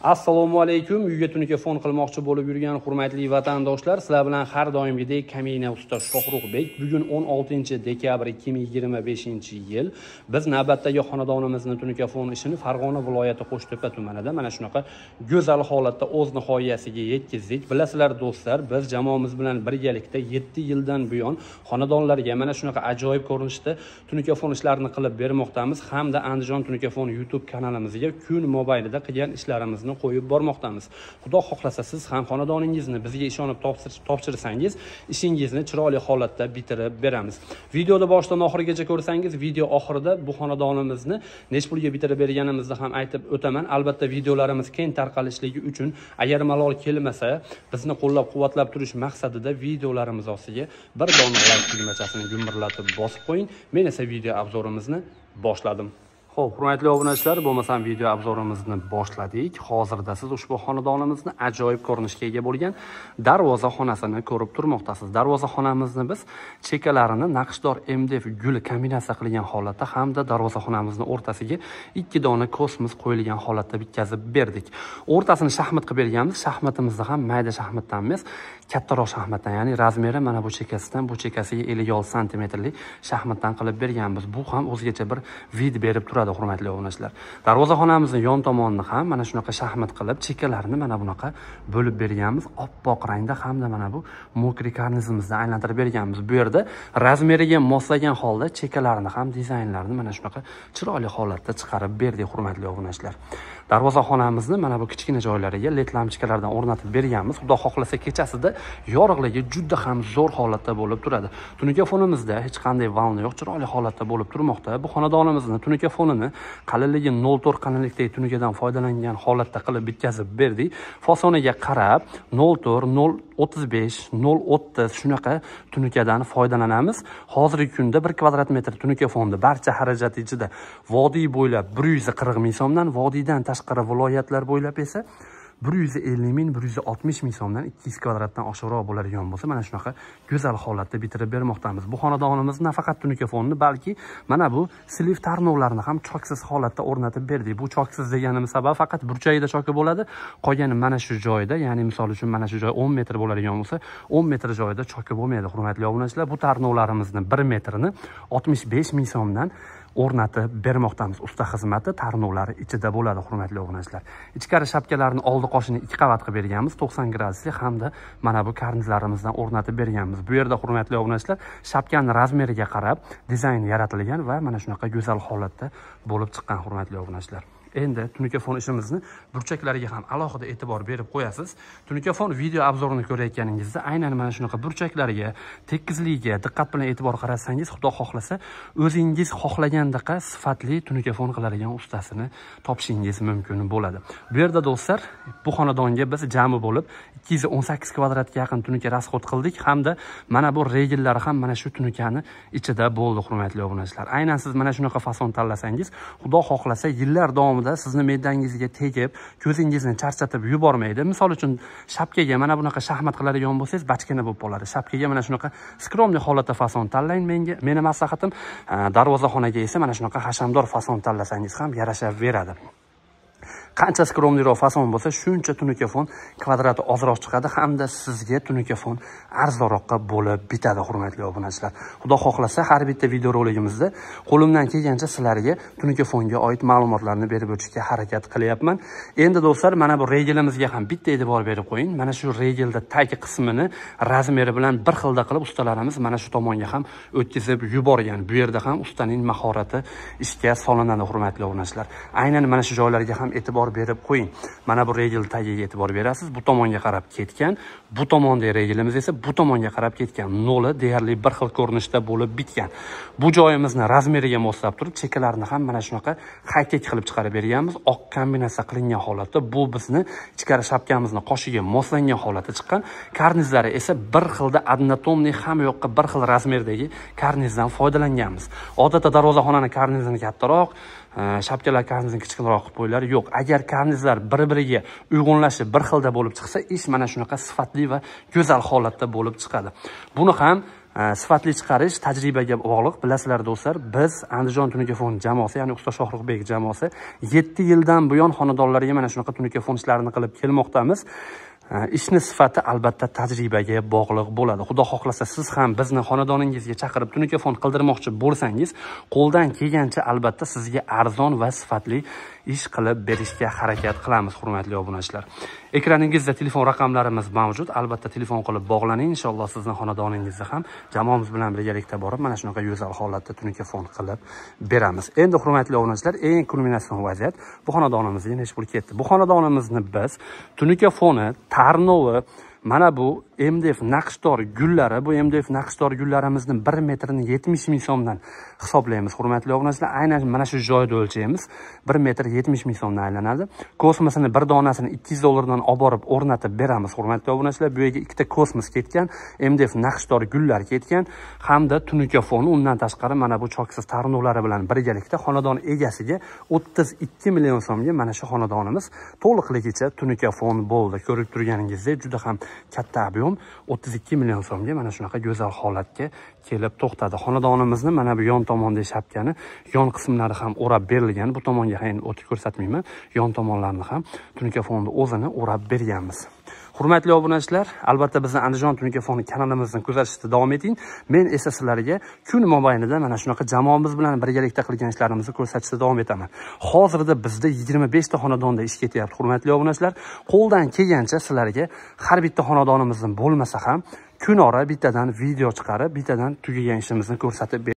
Assalomu alaykum. Uyga tunikafon qilmoqchi bo'lib yurgan hurmatli vatandoshlar, sizlar bilan har doimgidek Kamina usta Shohruxbek. Bugun 16-dekabr 2025-yil. Biz navbatdagi xonadonimizni tunikafon ishini Farg'ona viloyati Qo'shtepa tumanida mana shunaqa go'zal holatda o'z nihoyasiga yetkazdik. Bilasizlar do'stlar, biz jamoamiz bilan birgalikda 7 yildan buyon xonadonlarga mana shunaqa ajoyib ko'rinishda tunikafon ishlarini qilib bermoqdamiz hamda Andijon tunikafon YouTube kanalimizga kun mobaylida qilgan ishlarimizni qo'yib bormoqdamiz. Xudo xohlasa siz ham xonadoningizni bizga ishonib topshirsangiz, ishingizni chiroyli holatda bitirib beramiz. Videoni boshidan oxirigacha ko'rsangiz, video oxirida bu xonadonimizni nech pulga bitirib berganimizni ham aytib o'taman. Albatta videolarimiz keng tarqalishligi uchun agar malol kelmasa, bizni qo'llab-quvvatlab turish maqsadida videolarimiz ostiga bir dona like tugmachasini gumburlatib bosib qo'ying. Men esa video obzorimizni boshladim. Xo'p, hurmatli obunachilar, bo'lmasam video obzorimizni boshladik. Hozirda siz ushbu xonadonimizni ajoyib ko'rinishga ega bo'lgan darvoza xonasini ko'rib turmoqdasiz. Darvoza xonamizni biz chekalarini naqshdor MDF gul kombinatsiya qilgan holatda hamda darvoza xonamizning o'rtasiga 2 dona kosmos qo'yilgan holatda bitkazib berdik. O'rtasini shaxmat qilib berganmiz. Shaxmatimizni ham mayda shaxmatdan emas, kattaroq shaxmatdan, ya'ni razmeri mana bu chekasidan bu chekasiga 56 santimetrlik shaxmatdan qilib berganmiz. Bu ham o'zgacha bir vid berib turadi. Hurmatli obunachilar, darvoza xonamizning yon tomonini ham mana shunaqa shaxmat qilib chekalarini mana bunaqa bo'lib berganmiz. Oppoq rangda hamda mana bu mokri karnizimizni aylantirib berganmiz. Bu yerda razmeriga moslagan holda chekalarini ham dizaynlarini mana shunaqa chiroyli holatda chiqarib berdik. Hurmatli obunachilar, darvoza xonamizni mana bu kichkina joylariga led lampochkalardan o'rnatib berganmiz. Xudo xohlasa kechasida yorug'ligi juda ham zo'r holatda bo'lib turadi. Tunikafonimizda hech qanday valni yo'q, chiroyli holatda bo'lib turmoqda. Bu xonadonimizni tunikafonini qalinligi 0.4 qalinlikdagi tunikadan foydalangan holatda qilib bitkazib berdik. Fasoniga qarab 0.4, 0.35, 0.30 shunaqa tunikadan foydalanamiz. Hozirgi kunda 1 kvadrat metr tunikafonni barcha xarajat ichida vodiy bo'ylab 140 ming so'mdan, vodiydan tashqari viloyatlar bo'ylab esa 150 ming, 160 ming so'mdan 200 kvadratdan oshiqroq bo'ladigan bo'lsa, mana shunaqa go'zal holatda bitirib bermoqdamiz. Bu xonadonimiz nafaqat tunikafonni, balki mana bu sliv tarnovlarni ham choksiz holatda o'rnatib berdik. Bu choksiz deganimiz sabab faqat burchagida choki bo'ladi. Qolgani mana shu joyda, ya'ni misol uchun mana shu joy 10 metr bo'ladigan bo'lsa, 10 metr joyida choki bo'lmaydi. Hurmatli obunachilar, bu tarnovlarimizni 1 metrini 65 ming so'mdan o'rnatib bermoqdamiz. Usta xizmati tarnovlari ichida bo'ladi. Hurmatli obunachilar, ichkari shapkalarni oldi qoshini 2 qavat qilib berganmiz, 90 gradusli hamda mana bu karnizlarimizdan o'rnatib berganmiz. Bu yerda hurmatli obunachilar, shapkaning razmeriga qarab dizayn yaratilgan va mana shunaqa go'zal holatda bo'lib chiqqan. Hurmatli obunachilar, endi tunikafon ishimizni burchaklariga ham alohida e'tibor berib qo'yasiz. Tunikafon video obzorini ko'rayotganingizda aynan mana shunaqa burchaklariga, tekizligiga diqqat bilan e'tibor qaratsangiz, xudo xohlasa o'zingiz xohlagandaqa sifatli tunikafon qiladigan ustasini topishingiz mumkin bo'ladi. Bu yerda do'stlar, bu xonadonga biz jami bo'lib 218 kvadratga yaqin tunika rasxod qildik hamda mana bu regellari ham mana shu tunikani ichida bo'ldi. Hurmatli obunachilar, aynan siz mana shunaqa fason tanlasangiz, xudo xohlasa yillar davomida sizni me'dangizga tegib, ko'zingizni charchatib yubormaydi. Misol uchun, shapkaga mana bunaqa shaxmat qiladigan bo'lsangiz, bachkana bo'lib qoladi. Shapkaga mana shunaqa skromniy holatda fason tanlang. Meni maslahatim, darvozaxonaga esa mana shunaqa hashamdor fason tanlasangiz ham yarashaveradi. Qancha skromliroq fason bo'lsa, shuncha tunikafon kvadrati ozroq chiqadi hamda sizga tunikafon arzonroqqa bo'lib bitadi. Hurmatli obunachilar, xudo xohlasa har bitta videoroligimizda qo'limdan kelgancha sizlarga tunikafonga oid ma'lumotlarni berib o'tishga harakat qilyapman. Endi do'stlar, mana bu regelimizga ham bitta e'tibor berib qo'ying. Mana shu regelda tagi qismini razmeri bilan bir xilda qilib ustalarimiz mana shu tomonga ham o'tkazib yuborgan. Bu yerda ham ustaning mahorati ishga solinadi. Hurmatli obunachilar, aynan mana shu joylarga ham e'tibor berib qo'ying. Mana bu regel tagiga e'tibor berasiz. Bu tomonga qarab ketgan, bu tomondagi regelimiz esa bu tomonga qarab ketgan. Noli deyarli bir xil ko'rinishda bo'lib bitgan. Bu joyimizni razmeriga moslab turib, chekalarni ham mana shunaqa high-tech qilib chiqarib berganmiz. Oq kombinatsiya qilingan holatda. Bu bizni ichkari shapkamizni qoshiga moslangan holatda chiqqan. Karnizlari esa bir xilda adnotomniy, hamma yoqqa bir xil razmerdagi karnizdan foydalanganmiz. Odatda darvozaxonaning karnizini kattaroq, shapkalar karnizni kichikroq qilib qo'yiladi. Yo'q, agar karnizlar bir-biriga uyg'unlashib bir xilda bo'lib chiqsa, ish mana shunaqa sifatli va go'zal holatda bo'lib chiqadi. Buni ham sifatli chiqarish tajribaga bog'liq. Bilasizlar do'stlar, biz Andijon Tunikafon jamoasi, ya'ni usta Shohruxbek jamoasi 7 yildan buyon xonadonlarga mana shunaqa tunikafon ishlarini qilib kelmoqdamiz. Ishni sifati albatta tajribaga bog'liq bo'ladi. Xudo xohlasa siz ham bizni xonadoningizga chaqirib tunikafon qildirmoqchi bo'lsangiz, qo'ldan kelgancha albatta sizga arzon va sifatli ish qilib berishga harakat qilamiz, hurmatli obunachilar. Ekraningizda telefon raqamlarimiz mavjud. Albatta telefon qilib bog'laning. Inshaalloh sizning xonadoningizda ham jamoamiz bilan birgalikda borib, mana shunaqa go'zal holatda tunikafon qilib beramiz. Endi hurmatli obunachilar, eng kulminatsion vaziyat, bu xonadonimizga necha pul ketdi? Bu xonadonimizni biz tunikafoni, tarnovi, mana bu MDF naqshdor gullari, bu MDF naqshdor gullarimizni 1 metrini 70 ming so'mdan hisoblaymiz, hurmatli obunachilar. Aynan mana shu joyda o'lchaymiz. 1 metr 70 ming so'mdan aylanadi. Kosmosini bir donasini 200 dollardan olib borib o'rnatib beramiz, hurmatli obunachilar. Bu yerga ikkita kosmos ketgan, MDF naqshdor gullar ketgan hamda tunikafon, undan tashqari mana bu choksiz tarnovlari bilan birgalikda xonadon egasiga 32 million so'mga mana shu xonadonimiz to'liqligicha tunikafon bo'ldi. Ko'rib turganingizdek, juda ham katta ob'yom, 32 million so'mga mana shunaqa go'zal holatga kelib to'xtadi. Xonadonimizni mana bu yon tomonda shapkani, yon qismlari ham o'rab berilgan. Bu tomonga ham o'tib ko'rsatmayman. Yon tomonlarini ham tunikafonni o'zini o'rab berganmiz. Hurmatli obunachilar, albatta bizni Andijon Tunikafon kanalimizni kuzatishda davom eting. Men esa sizlarga kun mobaynida mana shunaqa jamoamiz bilan birgalikda qilgan ishlarimizni ko'rsatishda davom etaman. Hozirda bizda 25 ta xonadonda ish ketyapti, hurmatli obunachilar. Qo'ldan kelgancha sizlarga har bitta xonadonimizdan bo'lmasa ham kunora bittadan video chiqarib, bittadan tugagan ishimizni ko'rsatib